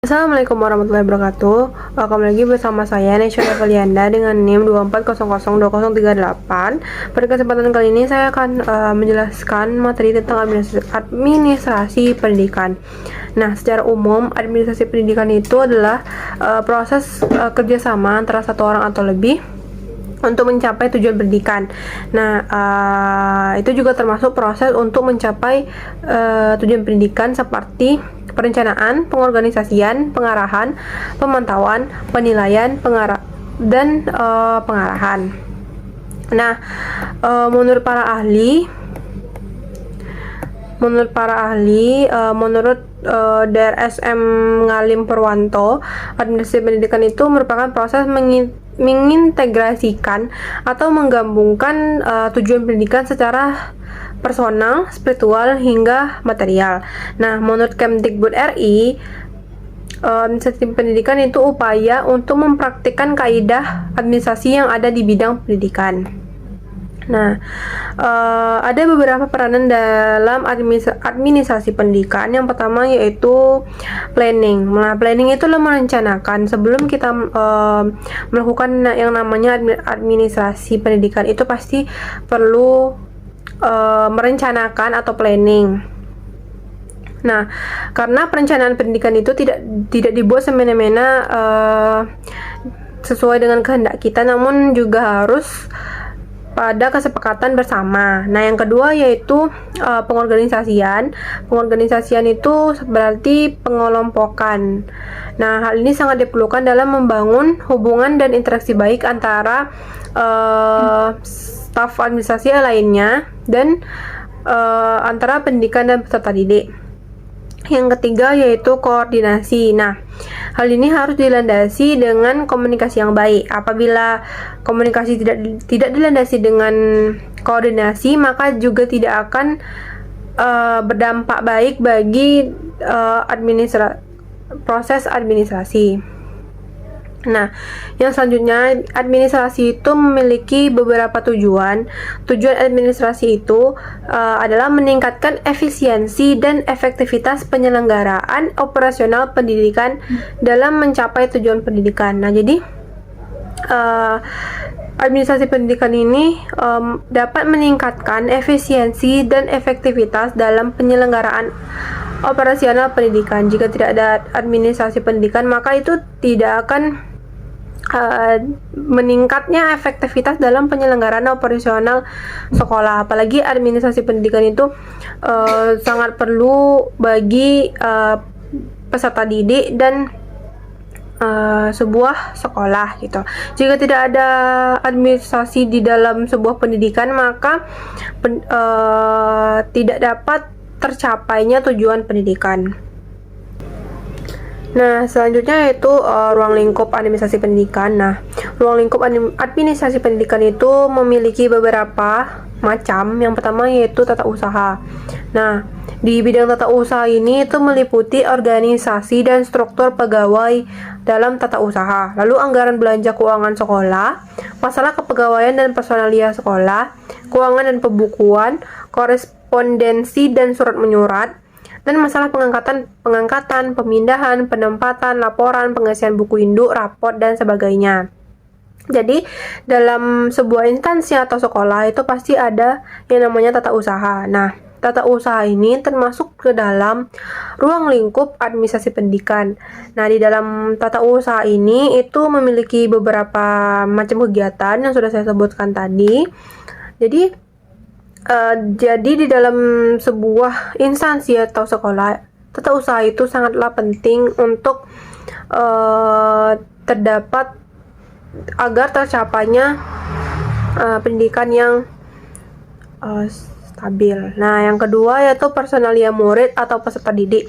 Assalamualaikum warahmatullahi wabarakatuh. Kembali lagi bersama saya Nesya Felianda dengan NIM 24002038. Pada kesempatan kali ini saya akan menjelaskan materi tentang administrasi pendidikan. Nah, secara umum administrasi pendidikan itu adalah proses kerjasama antara satu orang atau lebih untuk mencapai tujuan pendidikan. Nah, itu juga termasuk proses untuk mencapai tujuan pendidikan seperti perencanaan, pengorganisasian, pengarahan, pemantauan, penilaian, dan pengarahan. Nah, menurut para ahli, menurut DRSM Ngalim Purwanto, administrasi pendidikan itu merupakan proses mengintegrasikan atau menggabungkan tujuan pendidikan secara personal, spiritual, hingga material. Nah, menurut Kemdikbud RI, administrasi pendidikan itu upaya untuk mempraktikkan kaidah administrasi yang ada di bidang pendidikan. Nah, ada beberapa peranan dalam administrasi pendidikan. Yang pertama yaitu planning. Nah, planning itu adalah merencanakan. Sebelum kita melakukan yang namanya administrasi pendidikan, itu pasti perlu merencanakan atau planning. Nah, karena perencanaan pendidikan itu tidak dibuat semena-mena sesuai dengan kehendak kita, namun juga harus pada kesepakatan bersama. Nah, yang kedua yaitu pengorganisasian. Pengorganisasian itu berarti pengelompokan. Nah, hal ini sangat diperlukan dalam membangun hubungan dan interaksi baik antara staf administrasi lainnya dan antara pendidikan dan peserta didik. Yang ketiga yaitu koordinasi. Nah, hal ini harus dilandasi dengan komunikasi yang baik. Apabila komunikasi tidak dilandasi dengan koordinasi, maka juga tidak akan berdampak baik bagi proses administrasi. Nah, yang selanjutnya, administrasi itu memiliki beberapa tujuan. Tujuan administrasi itu adalah meningkatkan efisiensi dan efektivitas penyelenggaraan operasional pendidikan dalam mencapai tujuan pendidikan. Nah, jadi administrasi pendidikan ini dapat meningkatkan efisiensi dan efektivitas dalam penyelenggaraan operasional pendidikan. Jika tidak ada administrasi pendidikan, maka itu tidak akan meningkatnya efektivitas dalam penyelenggaraan operasional sekolah. Apalagi administrasi pendidikan itu sangat perlu bagi peserta didik dan sebuah sekolah gitu. Jika tidak ada administrasi di dalam sebuah pendidikan, maka tidak dapat tercapainya tujuan pendidikan. Nah, selanjutnya yaitu ruang lingkup administrasi pendidikan. Nah, ruang lingkup administrasi pendidikan itu memiliki beberapa macam. Yang pertama yaitu tata usaha. Nah, di bidang tata usaha ini itu meliputi organisasi dan struktur pegawai dalam tata usaha, lalu anggaran belanja keuangan sekolah, masalah kepegawaian dan personalia sekolah, keuangan dan pembukuan, korespondensi dan surat menyurat, dan masalah pengangkatan, pemindahan, penempatan, laporan, pengisian buku induk, raport, dan sebagainya. Jadi, dalam sebuah instansi atau sekolah itu pasti ada yang namanya tata usaha. Nah, tata usaha ini termasuk ke dalam ruang lingkup administrasi pendidikan. Nah, di dalam tata usaha ini itu memiliki beberapa macam kegiatan yang sudah saya sebutkan tadi. Jadi di dalam sebuah instansi atau sekolah, tata usaha itu sangatlah penting untuk terdapat agar tercapainya pendidikan yang stabil. Nah, yang kedua yaitu personalia murid atau peserta didik.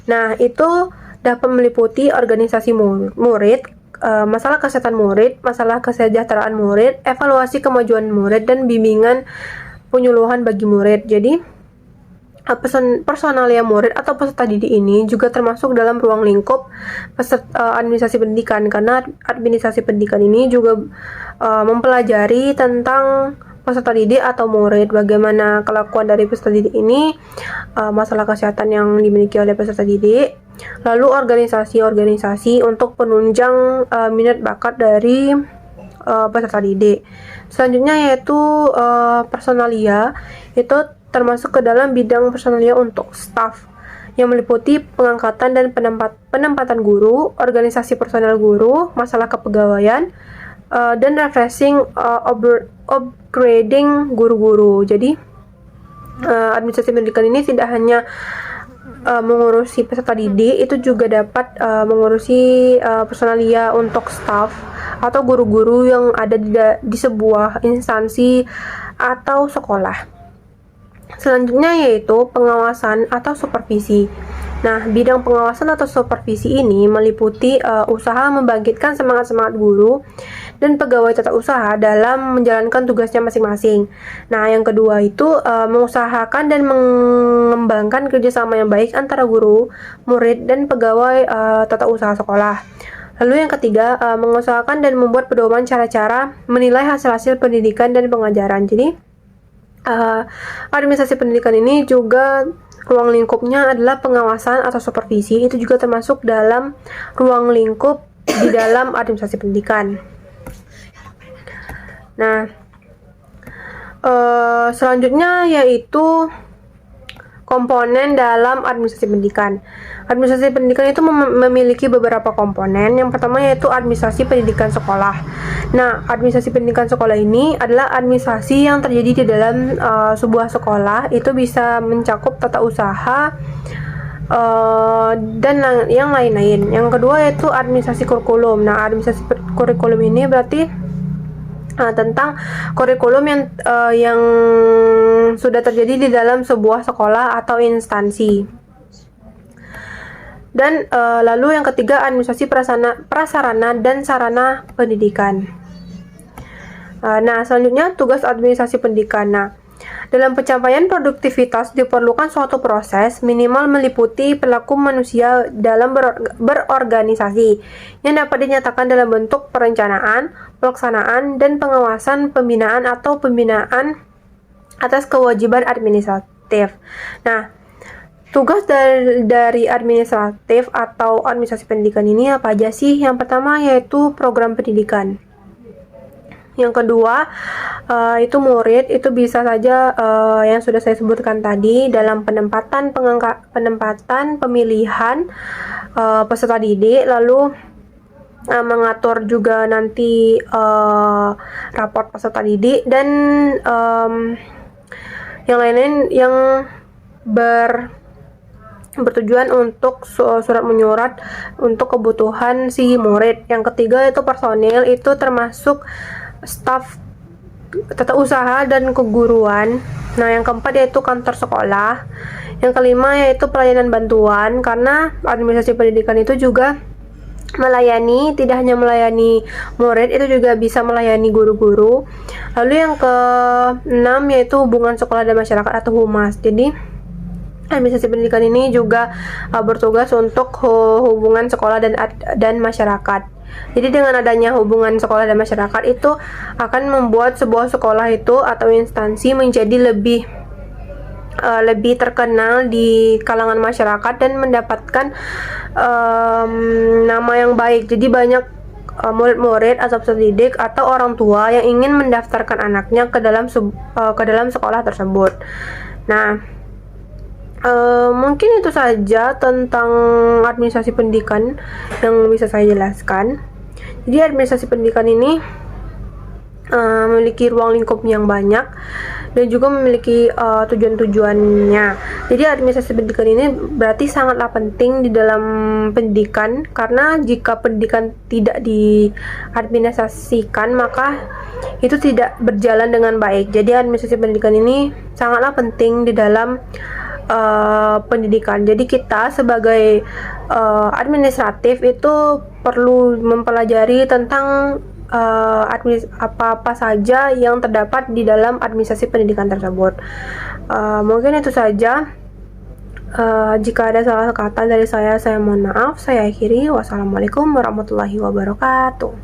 Nah, itu dapat meliputi organisasi murid, masalah kesehatan murid, masalah kesejahteraan murid, evaluasi kemajuan murid, dan bimbingan penyuluhan bagi murid. Jadi, personalia murid atau peserta didik ini juga termasuk dalam ruang lingkup administrasi pendidikan, karena administrasi pendidikan ini juga mempelajari tentang peserta didik atau murid. Bagaimana kelakuan dari peserta didik ini, masalah kesehatan yang dimiliki oleh peserta didik, lalu organisasi-organisasi untuk penunjang minat bakat dari peserta didik. Selanjutnya yaitu personalia, itu termasuk ke dalam bidang personalia untuk staf yang meliputi pengangkatan dan penempatan guru, organisasi personal guru, masalah kepegawaian, dan refreshing upgrading guru-guru. Jadi administrasi pendidikan ini tidak hanya mengurusi peserta didik, itu juga dapat mengurusi personalia untuk staf atau guru-guru yang ada di sebuah instansi atau sekolah. Selanjutnya yaitu pengawasan atau supervisi. Nah, bidang pengawasan atau supervisi ini meliputi usaha membangkitkan semangat-semangat guru dan pegawai tata usaha dalam menjalankan tugasnya masing-masing. Nah, yang kedua itu mengusahakan dan mengembangkan kerjasama yang baik antara guru, murid, dan pegawai tata usaha sekolah. Lalu yang ketiga, mengusahakan dan membuat pedoman cara-cara menilai hasil-hasil pendidikan dan pengajaran. Jadi, administrasi pendidikan ini juga ruang lingkupnya adalah pengawasan atau supervisi, itu juga termasuk dalam ruang lingkup di dalam administrasi pendidikan. Nah, selanjutnya yaitu komponen dalam administrasi pendidikan. Administrasi pendidikan itu memiliki beberapa komponen. Yang pertama yaitu administrasi pendidikan sekolah. Nah, administrasi pendidikan sekolah ini adalah administrasi yang terjadi di dalam sebuah sekolah. Itu bisa mencakup tata usaha dan yang lain-lain. Yang kedua yaitu administrasi kurikulum. Nah, administrasi kurikulum ini berarti tentang kurikulum yang sudah terjadi di dalam sebuah sekolah atau instansi. Dan lalu yang ketiga administrasi prasarana dan sarana pendidikan. Nah, selanjutnya tugas administrasi pendidikan. Nah, dalam pencapaian produktivitas diperlukan suatu proses minimal meliputi perilaku manusia dalam berorganisasi yang dapat dinyatakan dalam bentuk perencanaan, pelaksanaan, dan pengawasan pembinaan atau pembinaan atas kewajiban administratif. Nah, tugas dari administratif atau administrasi pendidikan ini apa aja sih? Yang pertama yaitu program pendidikan. Yang kedua itu murid, itu bisa saja yang sudah saya sebutkan tadi dalam penempatan pemilihan peserta didik, lalu mengatur juga nanti raport peserta didik dan yang lain-lain yang bertujuan untuk surat menyurat untuk kebutuhan si murid. Yang ketiga itu personil, itu termasuk staf tata usaha dan keguruan. Nah, yang keempat yaitu kantor sekolah. Yang kelima yaitu pelayanan bantuan, karena administrasi pendidikan itu juga melayani, tidak hanya melayani murid, itu juga bisa melayani guru-guru. Lalu yang keenam yaitu hubungan sekolah dan masyarakat atau humas. Jadi administrasi pendidikan ini juga bertugas untuk hubungan sekolah dan masyarakat. Jadi dengan adanya hubungan sekolah dan masyarakat itu akan membuat sebuah sekolah itu atau instansi menjadi lebih terkenal di kalangan masyarakat dan mendapatkan nama yang baik. Jadi banyak murid-murid atau peserta didik atau orang tua yang ingin mendaftarkan anaknya ke dalam sekolah tersebut. Nah, mungkin itu saja tentang administrasi pendidikan yang bisa saya jelaskan. Jadi administrasi pendidikan ini memiliki ruang lingkup yang banyak dan juga memiliki tujuan-tujuannya. Jadi administrasi pendidikan ini berarti sangatlah penting di dalam pendidikan, karena jika pendidikan tidak diadministrasikan maka itu tidak berjalan dengan baik. Jadi administrasi pendidikan ini sangatlah penting di dalam pendidikan. Jadi kita sebagai administratif itu perlu mempelajari tentang apa-apa saja yang terdapat di dalam administrasi pendidikan tersebut. Mungkin itu saja. Jika ada salah kata dari saya mohon maaf. Saya akhiri. Wassalamualaikum warahmatullahi wabarakatuh.